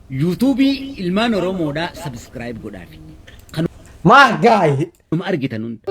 YouTube ilmaan Oromoodhaa subscribe godhaafi. My guy. Kanuma argitan hundi.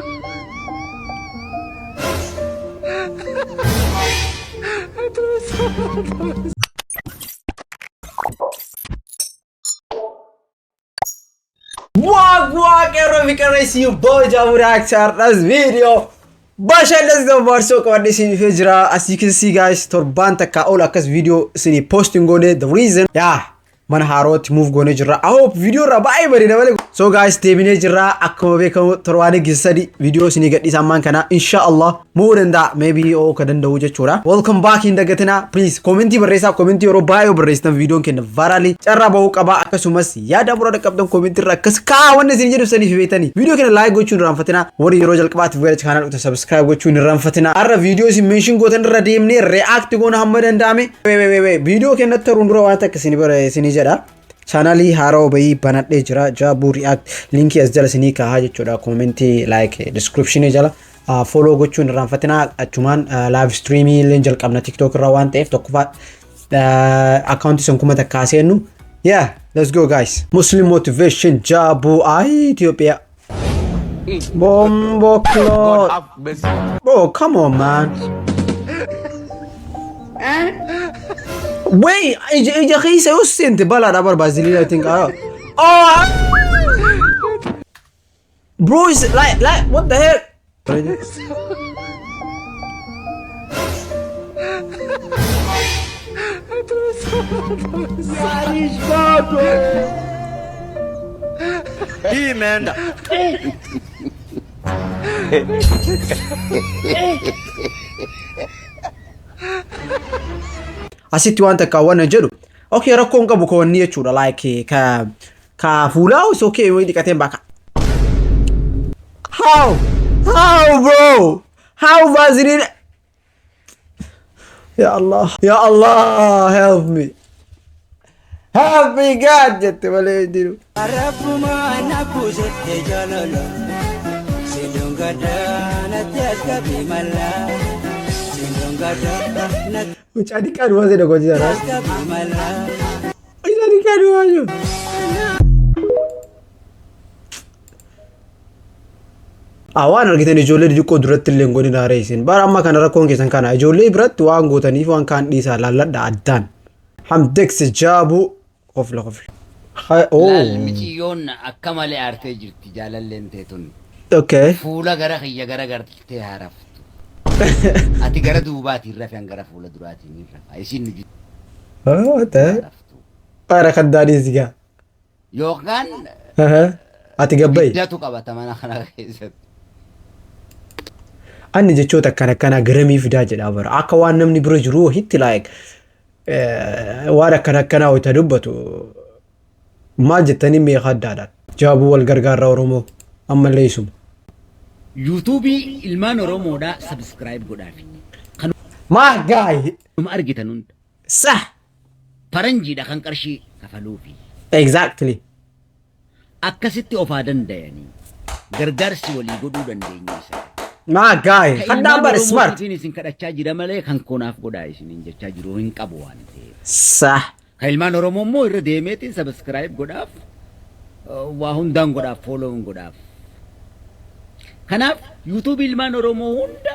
Wag, everyone can see you boy Jamu reaction this video. Basha let's go Barso kawadi sini fejra. As you can see guys, torban takka all akas video sini posting gone the reason. Yeah. Mana harot move gone jira. I hope video ra bye bari na wale. So guys, tebine jira akkuma beekamu torwani gisadi video sini gadhi samman kana inshallah more than that maybe o kadan dawu jechuudha. Welcome back in dagatina. Please commenti barreessa commenti oro bayo barreessna video kenna varali carra bahu qaba akkasumas yaada bura qabdan commenti irra akkas ka wanne sini jedhu sani feetani. Video kenna like gochuun ranfatina. Wari yero jalqabaati video channel uta subscribe gochuun ranfatina. Arra video si mention gotan irra deemne react gona hamma dandame. Wait video kenna tarundura waan takka sini bare sini jada. Channel haro bayi banadhe jira Jabu react link as jala sini ka haje choda comment like description jala follow gochuun ranfatina achuman live stream lenjal qabna TikTok ra waan ta'eef tokkofa account san kuma takkaasenu. Yeah, let's go guys. Muslim motivation Jabu Ethiopia. Bombo clot. Bro, come on man. Wait, ija khisa usinte bala dabar Brazilian I think. Oh. Bro, is like what the heck? Hey man. Asitti waan takka waan jedhu okay rakkoon qabu ko wanni jechuudha like ka fuula is okay way dikateen baka how bro how Vaseline ya Allah help me God jette wale diru arabuma napujette jalala sidungada natiaska bimala Ucadi kadua saya dah kau jalan. Ucadi kadua aja. Awan lagi tadi jole di joko durat teleng goni naresin. Barang makan rakong kesan kana. Jole berat tu anggota ni fu angkan di sana lalat dan. Hamdek sejabu. Kofla. Oh. Lal mijion akamale arte jirti jalan lente tun. Okay. Fula gara khiya gara garte haraf. Ati gara duubati irra fi gara fuula duraati ni irra isin ni ta para kaddaani siga yookaan ati gabbay jatu qabata mana kana keessatti anni jechoota kana garamii fidaa jedha bara akka waan namni bira jiru hitti like waan kana wata dubbatu maal jettanii mee haddaadhaan Jabu wal gargaarra Oromoo amma leesuma YouTube ilmaan Oromoodhaa subscribe godhaafi. My guy. Kanuma argitan hundi. Sah. Faranjiidha kan qarshii kafaluufi. Exactly. Akkasitti ofaa danda'anii gargaarsi walii godhuu dandeenyeessa. My guy. Haddaan bare smart. Isin kadhachaa jira malee kan konaaf godhaa isiniin jechaa jiru hin qabu waan ta'eef. Sah. Kan ilmaan Oromoo immoo irra deemeetiin subscribe godhaaf waa hundaan godhaaf follow godhaaf. Kanaaf YouTube ilmaan Oromoo hunda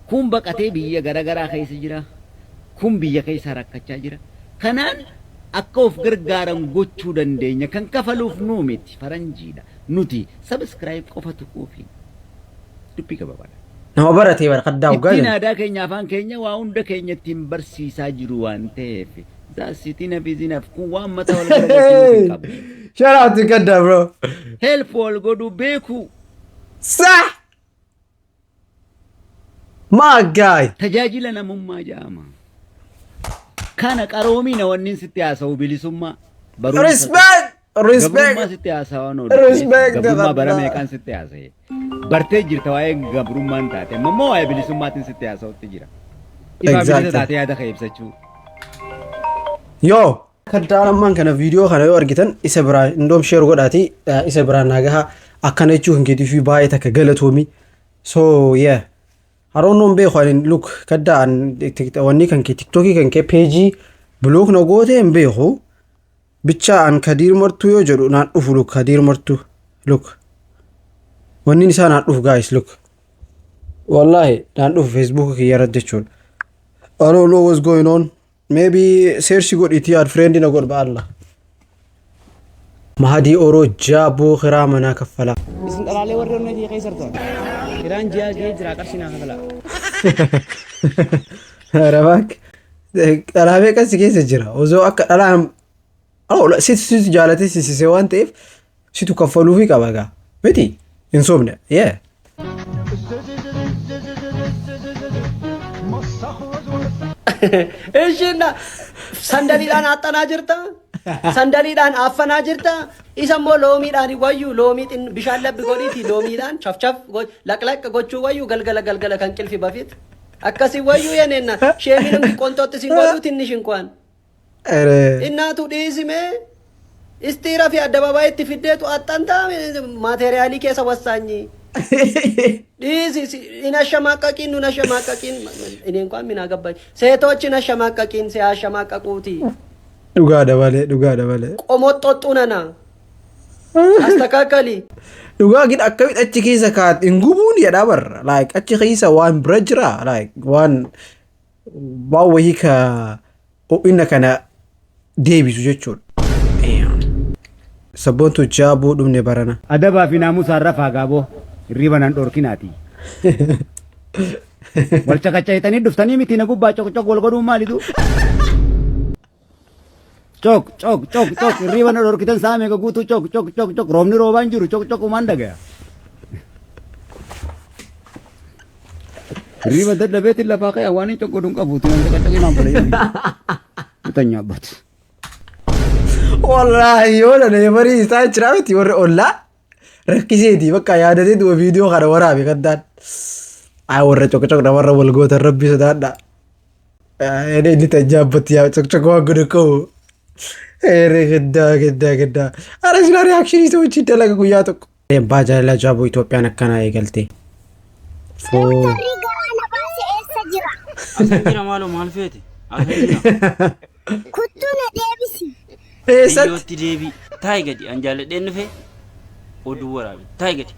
kun baqatee biyya garagaraa keessa jira. Kun biyya keessa rakkachaa jira. Kanaan akka of gargaaran gochuu dandeenya kan kafaluuf nuu miti faranjiidha. Nuti subscribe qofa tuquufi. Dubbii gabaabadha. Nama baratee bara kaddaa ugaa ittiin aadaa keenya afaan keenya waa hunda keenya ittiin barsiisaa jiru waan ta'eef zaasitiin bizinaaf kun waan mata wal gargaaruu qabu. Shout out to kaddaa bro. Help wal godhu beeku. Sah. My guy. Tajaajila namummaa jaama. Kana qaroomina wannin sitti haasa'u bilisummaa. Respect. Gabrummaa sitti haasa'u noo. Gabrummaa bara meeqaan sitti haasa'e. Bartee jirta waa'ee gabrummaan taate. Ammoo waa'ee bilisummaatiin sitti haasa'utti jira. Ifaa bilisa taate yaada kee ibsachuu. Yo. Kaddaan ammaan kana video kana yoo argitan isa biraa indoom share godhaati isa biraa naagaha akkana jechuu hin keetii fi baay'ee takka galatoomi. So yeah. I don't know beeku look kaddaan wanni kan kee TikTok kan kee page block na goote hin beeku. bicha an Kadiir martuu yoo jedhu naan dhufu look Kadiir martuu look wanni isaa naan dhufu guys look wallahi naan dhufu Facebook kiyya irratti jechuudha I don't know what's going on maybe search godhiti ad friend na godh ba'alla mahadi oro jabo khira mana kafala isin dalalee warri onnee di qeessartoon kiraan ji'a jira qarshinaa kafala Rabak dalalee kas keessa jira ozo akka dalaan situ jaalate sisise waan ta'eef situ kaffaluufi qaba gaa miti hin sobne yeah Ishina sandaliidhaan haxxanaa jirta sandaliidhaan affanaa jirta isa immoo loomiidhaan wayyu loomiitiin bishaan labbi godhiiti loomiidhaan chafchaf laqlaq gochuu wayyu galgala kan qilfi bafit akkasi wayyu yenenna sheemiin qontootti sin godhu tinnish inkwaan innaatu dhiisime istiira fi addabaabayitti fiddeetu axxanta maateriaalii keessa wassaanyi dhiisi inashamaqqaqiin nunashamaqqaqiin inni inkwaan mina gabbay seetochi nashamaqqaqiin se ashamaqqaquuti dhugaa dabale qomoxxoxxunana astakakali dhugaa gid akkamit achi keessa kaat ingubuun jedha barra like achi keessa waan bira jira like waan wayii ka inna kana deebisu jechuudha sabboontu jaabuu dhumne barana adabaa fi naamusaan rafaa gaaboo hirriiba nan dhoorkinaati wal caqacaytanii dhuftanii miti na gubbaa cok wal godhuun maalitu cok hirriiba na dhoorkitan saame ka guutuu cok roobni roobaan jiru cok umaan dhagaya hirriiba dadhabeetiin lafaa ka'e waan hin cok godhuun qabuuti nan caqacaqiinaan balayanii bitanya abbatu wallahi yoo dana marii isaa jira miti warri ollaa rakkiseeti bakka yaadatee du'a viidiyoo kana waraabe kaddaan warra cok namarra wal gootan rabbi sodaadha inni tajaabbatti yaa cok waan godhu qabu gaddaa ara sila reakshinii isa wajjin dalaga guyyaa tokko eebbaa jaalala jaaboo Itoophiyaan akkanaa eegalte jira maaloo maal feete kuttuna deebisi eessatti deebi taa'e gadi an jaalladheen dhufe oduu waraabe taa'e gadi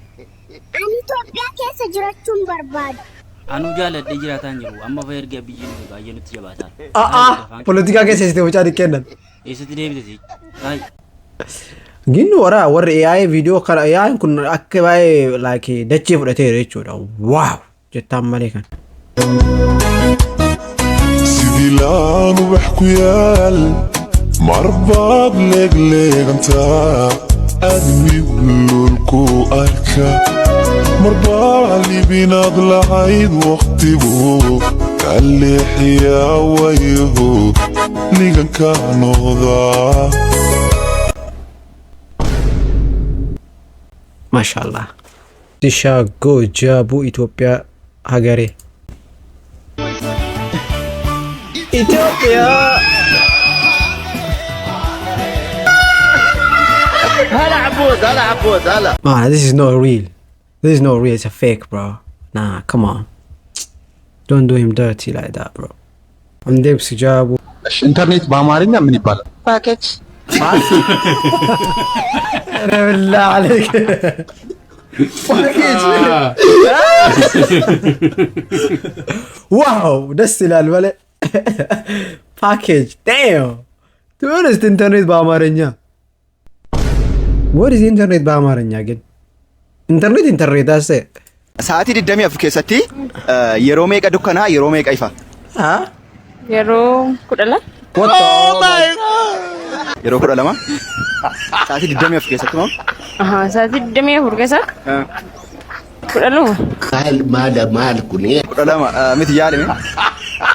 ani Itoophiyaa keessa jirachuun barbaadu anu jaalladhee jiraataan jiru amma fa erga biyyi nu baay'ee nutti jabaataa politikaa keessa isite wacaa dhiqqeennan eessatti deebite taa'e ginnu warri AI viidiyoo kana AI kun akka baay'ee like dachee fudhateera jechuudha waaw jettaan malee kan sibiilaan ubax ku yaal marbaad leegleegantaa admigu lulku arka marbaa libinaad lahayd waqtigu ka leexiyaa wayaho liganka noqdaa ማሻአላህ ሲሻጎ ጃቡ ኢትዮጵያ ሀገሬ ኢትዮጵያ هلا عبود this is not real it's a fake bro nah come on don't do him dirty like that bro እንደብስ ጃቡ ኢንተርኔት በአማርኛ ምን ይባላል ፓኬጅ بالله عليك واو دس الالبله باكيج دايم تونس انترنت بامارنيا what is internet بامارنيا ግን internet አሰ ሰዓቲ ድደሚ አፍከሰቲ yeroo meeqa dukkanaa yeroo meeqa ifa yeroo kudhala yeroo kudhalama ሰዓቲ ድደሚ አፍከሰቲ ነው saati dhimee furgeessa kudhalu maal kuni kudhalama miti yaalime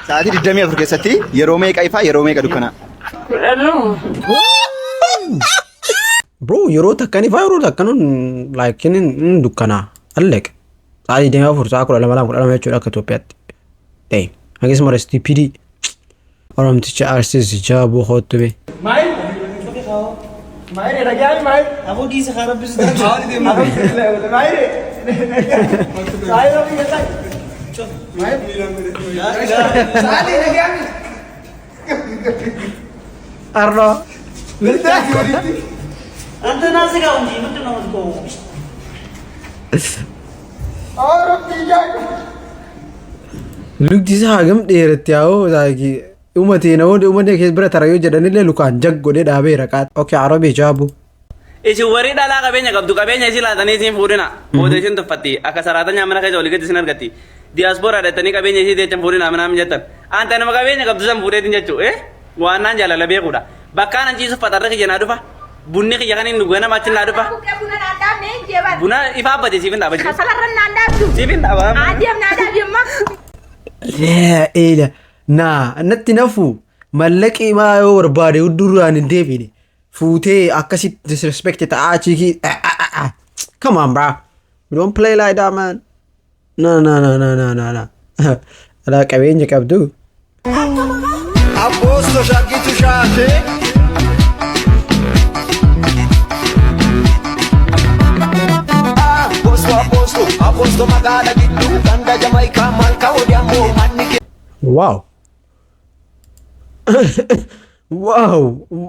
ሰዓቲ ድደሚ አፍከሰቲ yeroo meeqa ifa yeroo meeqa dukkanaa kudhalu bro yeroo takkani fa yeroo takkanun like inin dukkana allek saati deema fursaa kudhalama jechuudha akka Itoophiyaatti dai hagis mara stupid oramticha arsis jabu khotbe مايري رجعني مايري ابو دي سخرب بس ده مايري مايري شوف مايري سالي رجعني arno አንተ ናዝጋው እንጂ ምንድን ነው ዝጋው? Lukti isaa hagam dheeratti yaa'oo uummatee namoonni uummanni keessa bira tarayyoo jedhanillee lukaan jag godhee dhaabee raqaat. Okay, Arabii jaabu. Isin warri dhalaa qabeenya qabdu qabeenya isin laatanii isin fuudhina. Booda isin tuffatti akka saraata nyaamana keessa olii gadi isin argatti. Diyaaspoora dhattanii qabeenya isii teechan fuudhina minaamin jettan. Anta nama qabeenya qabdu san fuudheetin jechuu waan naan jaalala beekuudha. Bakkaan an ciisuuf faxarra kiyya naa dhufa. Bunni kiyya kan hin dhugu nama achi naa dhufa. Buna ifaa abbate siifin dhaaba jiru. Kasalarra naan dhaabdu. Siifin dhaaba. Adeem naa dhaabi amma. Eela naa natti nafu mallaqii maa yoo barbaade duraan hin deebine fuutee akkasitti disrespect ta'aa chiikii. Come on, bro. We don't play like that, man. No. Alaa qabeenya qabdu. Apposto shakitu shate. Apposto magala giddu ganda Jamaica malka odiamo manni. Wow.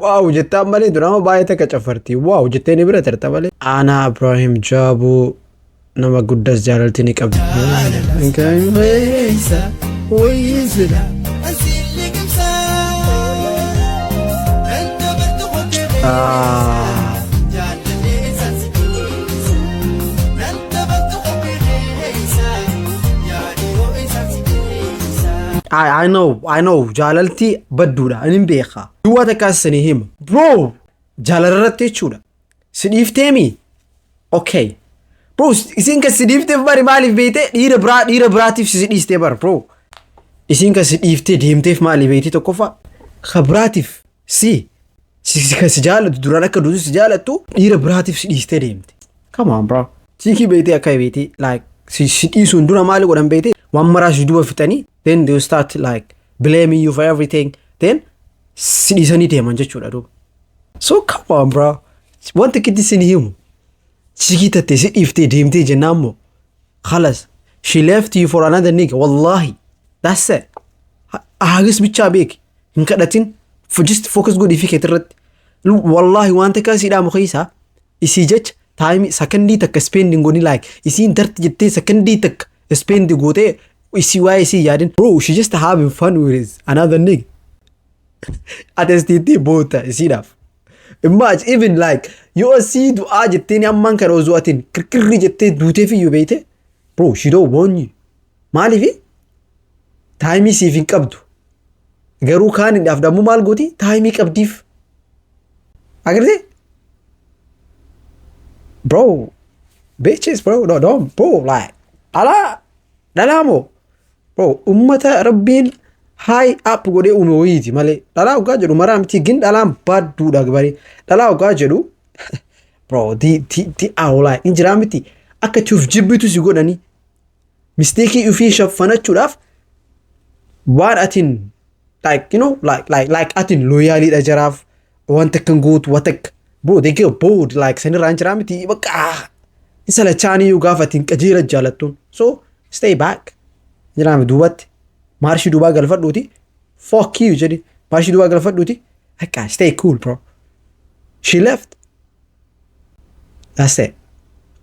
Wow jettaa malee durama baay'ee takka cafarti. Wow jettee ni bira tarta malee. Ana Ibrahim Jaabu nama guddas jaalalti ni qabdi. I know jaalalti badduudha anin beeka duwwaa takkaas sanii hima bro jaalarratti jechuudha si dhiifteemi okay bro isin kan si dhiifteef bari maaliif beeyte dhiira biraatiif si dhiistee bar bro isin kan si dhiiftee deemteef maaliif beeyte tokkoffaa ka biraatiif kan si jaalatu duraan akka duutu si jaalatu dhiira biraatiif si dhiistee deemte come on bro siikii beeyte akka beeyte like si dhiisuun dura maali godhan beeyte waan maraas duuba fitanii then they will start like blaming you for everything then si dhiisanii deeman jechuudha duuba so come on bro wanta kitti sin himu siikii tattee si dhiiftee deemtee jennaan moo khalas she left you for another nigga wallahi that's it haagis bichaa beeki hin kadhatin just focus godhii fi keetirratti wallahi wanta kaasiidhaa mukeessaa isii jecha taayimii sakandii takka spending godhii like isiin darti jettee sakandii takka spend gootee isii waa'ee isii yaadin bro she just having fun with another nigga atestiitii boota isiidhaaf imagine even like yoo sii du'aa jettee ammaan kana osoo atiin kirkirri jettee duuteef iyyuu beeyte bro she don't want you maaliifi taayimii siif hin qabdu garuu kaanidhaaf dammoo maal gooti taayimii qabdiif agirte bro bitches bro no bro like ala dhalamo bro ummata rabbiin high up godhee uume wayiiti malee dhalaa ogaa jedhu maraa miti gin dhalaan baadduudha gabarii dhalaa ogaa jedhu bro ti awlaa injiraa miti akka tuuf jibbitu si godhanii misteekii ufii shaffanachuudhaaf waan atin like you know like atin loyaaliidha jaraaf wanta kan gootu watak bro they get bored like sanirraa injiraa miti bakka isala chaanii gaafa atin qajeela jaalattuun so stay back jiraame duubatti marshii duubaa galfadhuuti fuck you jedhi marshii duubaa galfadhuuti akka stay cool bro she left that's it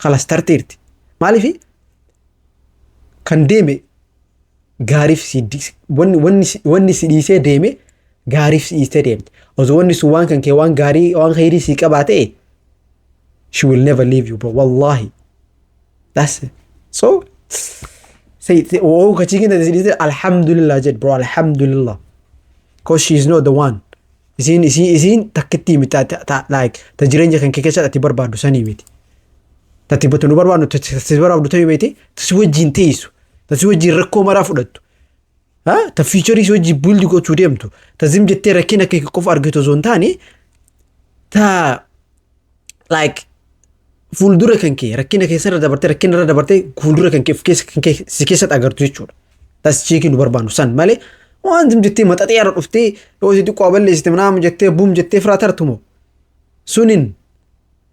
khalas tartiirti maaliifi kan deeme gaariif wanni si dhiisee deeme gaariif si dhiistee deemte osoo wanni sun waan kan kee waan gaarii waan khayrii sii qabaa ta'e she will never leave you bro wallahi that's it so say oh kachigin that alhamdulillah jed bro alhamdulillah cause she is not the one isin takkitti mita like tajirenya kan kekesa ati barbaadu sani miti tati botonu barbaadu tati barbaadu tayi miti tasi wajjin teisu tasi wajjin rakko mara fudhattu ta feature wajji build go to demtu tazim jette rakina ke qof argito zontani ta like fuuldura kan kee rakkina keessarra dabartee rakkinarra dabartee fuuldura kan kee si keessatti agartu jechuudha. Tas cheekii nu barbaannu san malee waan zim jettee maxaxee irra dhuftee yoo si xiqqoo balleessite manaam jettee buum jettee firaa tartumo sunin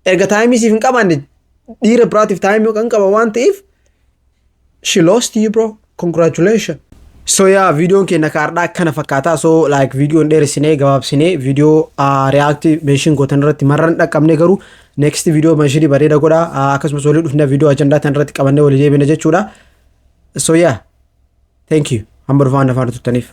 erga taayimii siif hin qabaanne dhiira biraatiif taayimii kan qaba waan ta'eef she lost you bro congratulations So yeah, video keenya kaardhaa kana fakkaata. So like video dheeressinee gabaabsinee video reaction gootan irratti marran dhaqqabne garuu next video mashirii bareeda godha. Akkasumas walii dhufna video ajandaa tan irratti qabannee walii deebina jechuudha. So yeah, thank you. Hamba dhufaan afaan tuttaniif.